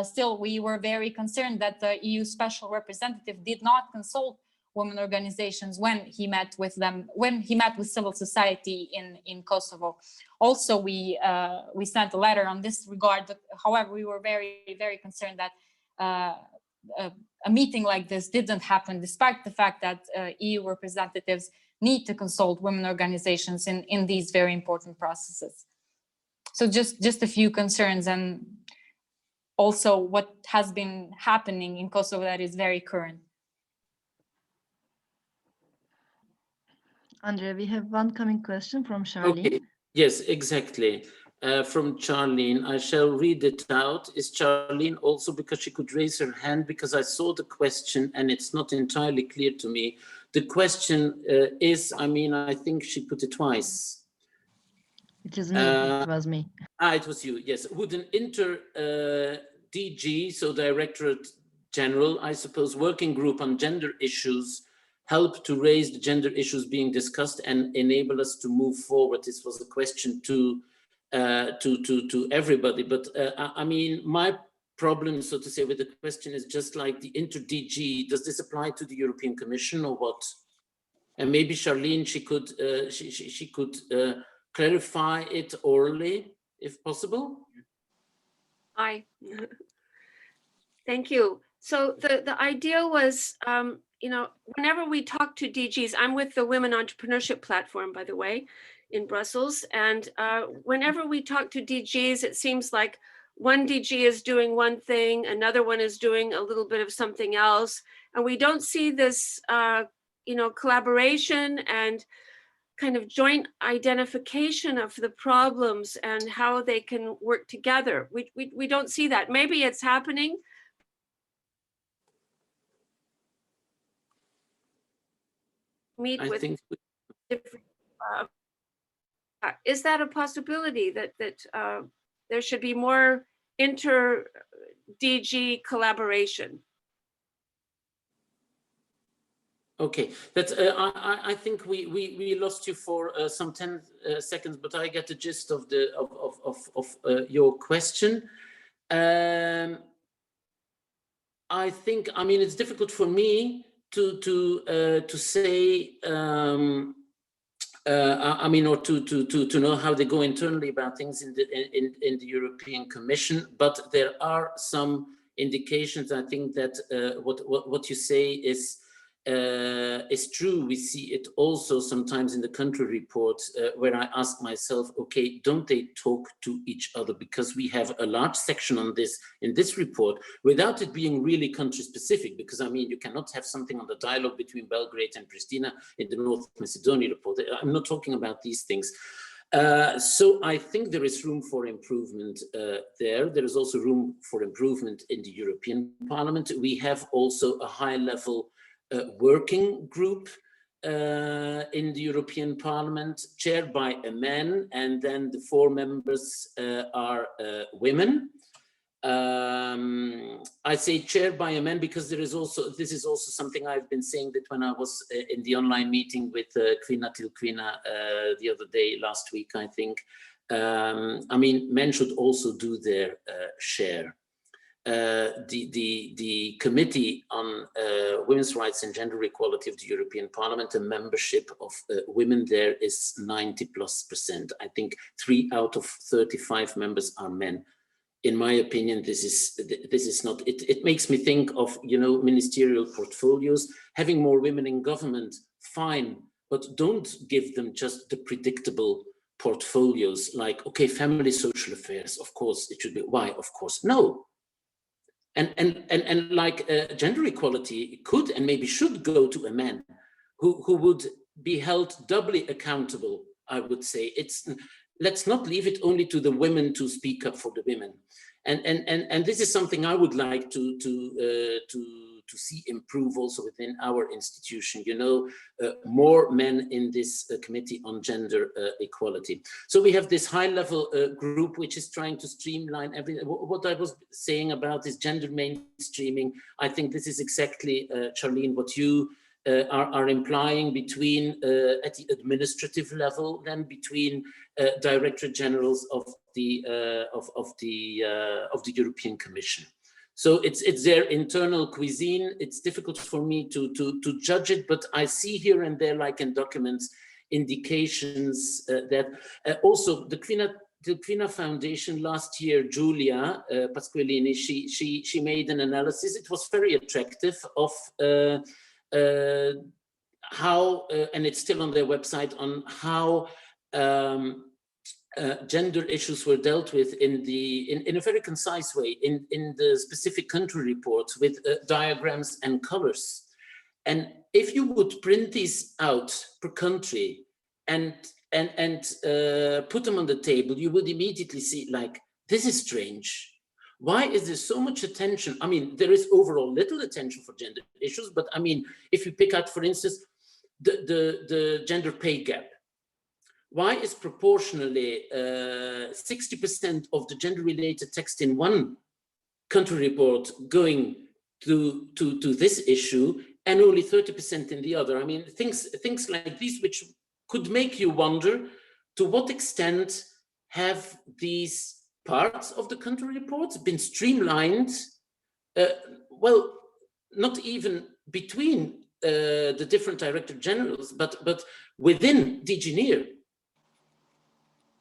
still, we were very concerned that the EU special representative did not consult women organizations when he met with them, when he met with civil society in Kosovo. Also, we sent a letter on this regard. However, we were very concerned that a meeting like this didn't happen, despite the fact that EU representatives need to consult women organizations in these very important processes. So just a few concerns, and also what has been happening in Kosovo that is very current. André, we have one coming question from Charlene. Okay. Yes, exactly. From Charlene, I shall read it out. Is Charlene also, because she could raise her hand, because I saw the question and it's not entirely clear to me. The question is, I mean, I think she put it twice. It is me, it was me. It was you, yes. Would an DG, so Directorate General, I suppose, working group on gender issues, help to raise the gender issues being discussed and enable us to move forward? This was a question to everybody, but I mean, my problem, so to say, with the question is just like the inter-DG, does this apply to the European Commission or what? And maybe Charlene, she could clarify it orally, if possible. Hi. Thank you. So the idea was, you know, whenever we talk to DGs, I'm with the Women Entrepreneurship Platform, by the way, in Brussels. And whenever we talk to DGs, it seems like one DG is doing one thing, another one is doing a little bit of something else. And we don't see this, you know, collaboration and kind of joint identification of the problems and how they can work together. We don't see that. Maybe it's happening. Meet with different, is that a possibility that there should be more inter-DG collaboration? Okay, that's. I think we lost you for some 10 seconds, but I get the gist of the your question. I think, I mean, it's difficult for me to say. I mean, or to know how they go internally about things in the European Commission, but there are some indications. I think that what you say is true. We see it also sometimes in the country reports where I ask myself, okay, don't they talk to each other? Because we have a large section on this in this report without it being really country specific, because I mean, you cannot have something on the dialogue between Belgrade and Pristina in the North Macedonia report. I'm not talking about these things. So I think there is room for improvement there. There is also room for improvement in the European Parliament. We have also a high-level working group in the European Parliament, chaired by a man, and then the 4 members are women. I say chaired by a man because there is also, this is also something I've been saying that when I was in the online meeting with Kvina till Kvina the other day, last week, I think. I mean, men should also do their share. The Committee on Women's Rights and Gender Equality of the European Parliament, the membership of women there is 90+%. I think 3 out of 35 members are men. In my opinion, this is not, it makes me think of, you know, ministerial portfolios. Having more women in government, fine, but don't give them just the predictable portfolios like, okay, family social affairs, of course it should be. Why? Of course, no. And like gender equality could and maybe should go to a man who would be held doubly accountable, I would say. Let's not leave it only to the women to speak up for the women. And this is something I would like to see improve also within our institution, you know, more men in this committee on gender equality. So we have this high level group which is trying to streamline everything. What I was saying about this gender mainstreaming, I think this is exactly, Charlene, what you are implying between at the administrative level, then between directorate generals of the European Commission. So it's their internal cuisine. It's difficult for me to judge it, but I see here and there, like in documents, indications that also the Quina Foundation last year, Giulia Pasqualini, she made an analysis. It was very attractive of how, and it's still on their website, on how gender issues were dealt with in a very concise way in the specific country reports with diagrams and colors. And if you would print these out per country and put them on the table, you would immediately see, like, this is strange. Why is there so much attention? I mean, there is overall little attention for gender issues, but I mean, if you pick out, for instance, the gender pay gap, why is proportionally 60% of the gender-related text in one country report going to this issue and only 30% in the other? I mean, things like these, which could make you wonder to what extent have these parts of the country reports been streamlined, well, not even between the different director generals, but within DG NEAR.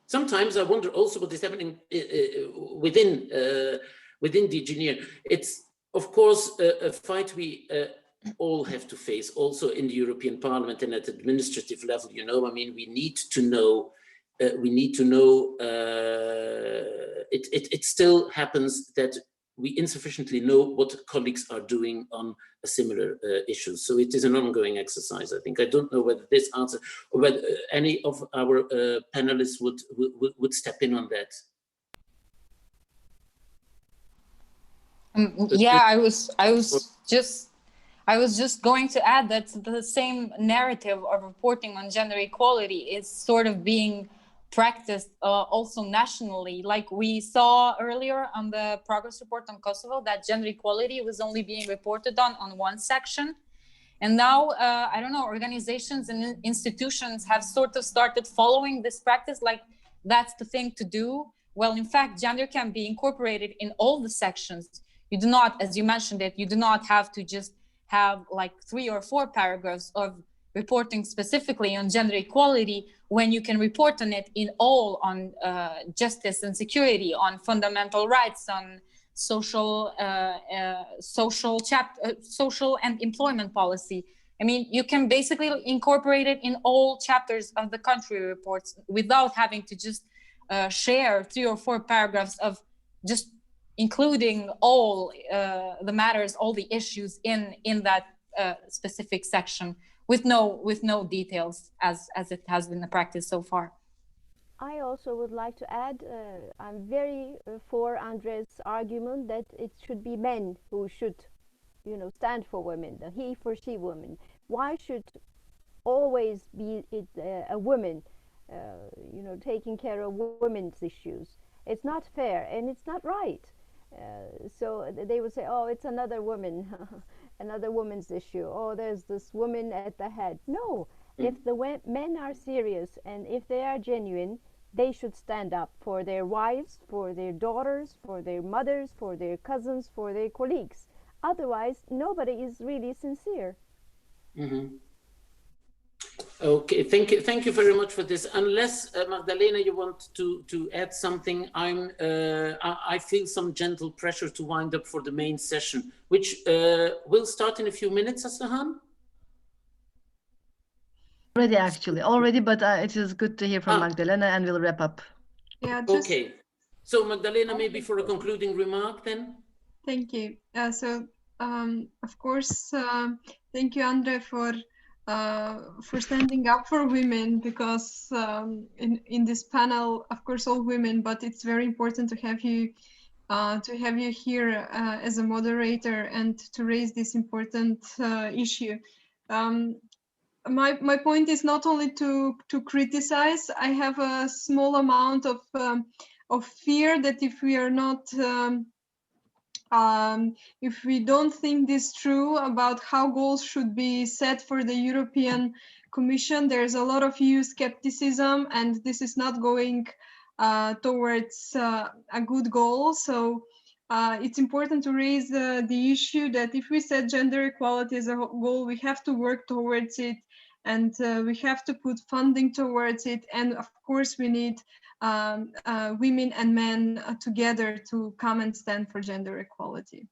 Sometimes I wonder also what is happening within DG NEAR. It's, of course, a fight we all have to face also in the European Parliament and at administrative level. You know, I mean, we need to know. It still happens that we insufficiently know what colleagues are doing on a similar issue. So it is an ongoing exercise, I think. I don't know whether this answer, or whether any of our panelists would step in on that. Yeah, I was just going to add that the same narrative of reporting on gender equality is sort of being practiced also nationally. Like we saw earlier on the progress report on Kosovo, that gender equality was only being reported on one section. And now, I don't know, organizations and institutions have sort of started following this practice, like that's the thing to do. Well, in fact, gender can be incorporated in all the sections. You do not, as you mentioned it, you do not have to just have like 3 or 4 paragraphs of reporting specifically on gender equality, when you can report on it in all, on justice and security, on fundamental rights, on social and employment policy. I mean, you can basically incorporate it in all chapters of the country reports without having to just share 3 or 4 paragraphs of just including all the matters, all the issues in that specific section, with no details, as it has been the practice so far. I also would like to add, I'm very for André's argument that it should be men who should, stand for women, the he for she woman. Why should always be it a woman, taking care of women's issues? It's not fair and it's not right. So they would say, oh, it's another woman, another woman's issue. Oh, there's this woman at the head. No, if the men are serious and if they are genuine, they should stand up for their wives, for their daughters, for their mothers, for their cousins, for their colleagues. Otherwise, nobody is really sincere. Mm-hmm. Okay, thank you very much for this. Unless Magdalena, you want to add something, I feel some gentle pressure to wind up for the main session, which will start in a few minutes, Asahan. Already, but it is good to hear from Magdalena, and we'll wrap up. Yeah, just, okay. So Magdalena, maybe for a concluding remark then? thank you. Of course, thank you, André, for standing up for women, because in this panel, of course, all women, but it's very important to have you here as a moderator and to raise this important issue. My point is not only to criticize. I have a small amount of fear that if we are not if we don't think this through about how goals should be set for the European Commission, there's a lot of EU skepticism, and this is not going towards a good goal. So it's important to raise the issue that if we set gender equality as a goal, we have to work towards it, and we have to put funding towards it. And of course, we need women and men together to come and stand for gender equality.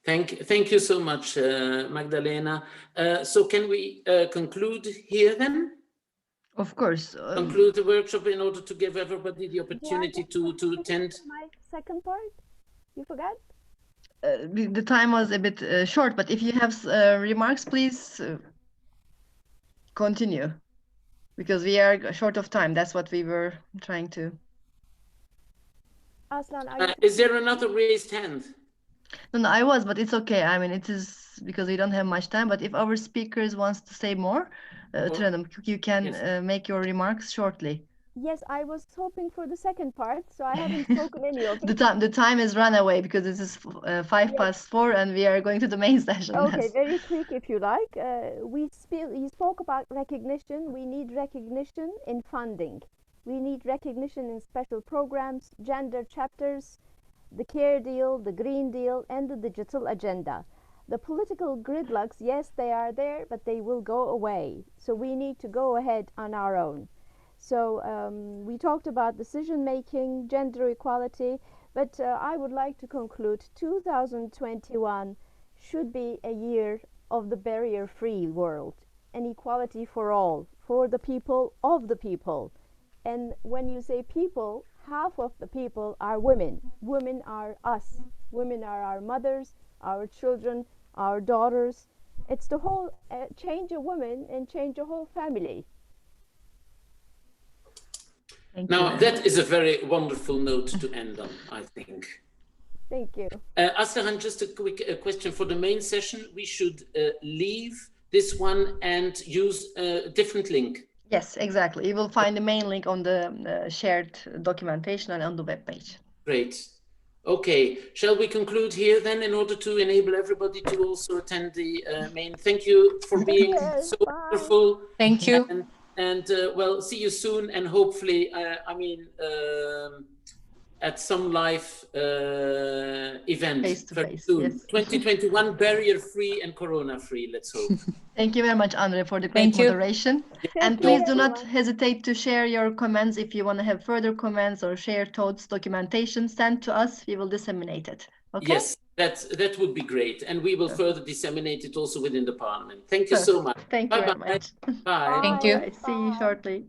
Thank you so much, Magdalena. So can we conclude here then? Of course. Conclude the workshop in order to give everybody the opportunity to attend. My second part, you forgot? The time was a bit short, but if you have remarks, please continue, because we are short of time. That's what we were trying to. Aslan, is there another raised hand? No, I was, but it's okay. I mean, it is because we don't have much time. But if our speakers wants to say more, you can make your remarks shortly. Yes, I was hoping for the second part, so I haven't spoken any of it. The time is run away because it is 4:05, and we are going to the main session. Okay, very quick if you like. We spoke about recognition. We need recognition in funding. We need recognition in special programs, gender chapters, the Care Deal, the Green Deal, and the digital agenda. The political gridlocks, yes, they are there, but they will go away. So we need to go ahead on our own. So we talked about decision making, gender equality, but I would like to conclude 2021 should be a year of the barrier-free world, and equality for all, for the people, of the people. And when you say people, half of the people are women. Women are us. Women are our mothers, our children, our daughters. It's the whole change a woman and change a whole family. Now, that is a very wonderful note to end on, I think. Thank you. Aslan, just a quick question for the main session. We should leave this one and use a different link. Yes, exactly. You will find the main link on the shared documentation and on the webpage. Great. Okay. Shall we conclude here then, in order to enable everybody to also attend the main? Thank you for being so wonderful. Thank you. And well, see you soon, and hopefully, at some live event very soon. Yes. 2021, barrier-free and corona-free, let's hope. Thank you very much, André, for the great moderation. And please do not hesitate to share your comments. If you want to have further comments or share thoughts, documentation, send to us. We will disseminate it. Okay? Yes, that would be great. And we will further disseminate it also within the Parliament. Thank you so much. Thank you very much. Bye. Thank you. See you shortly.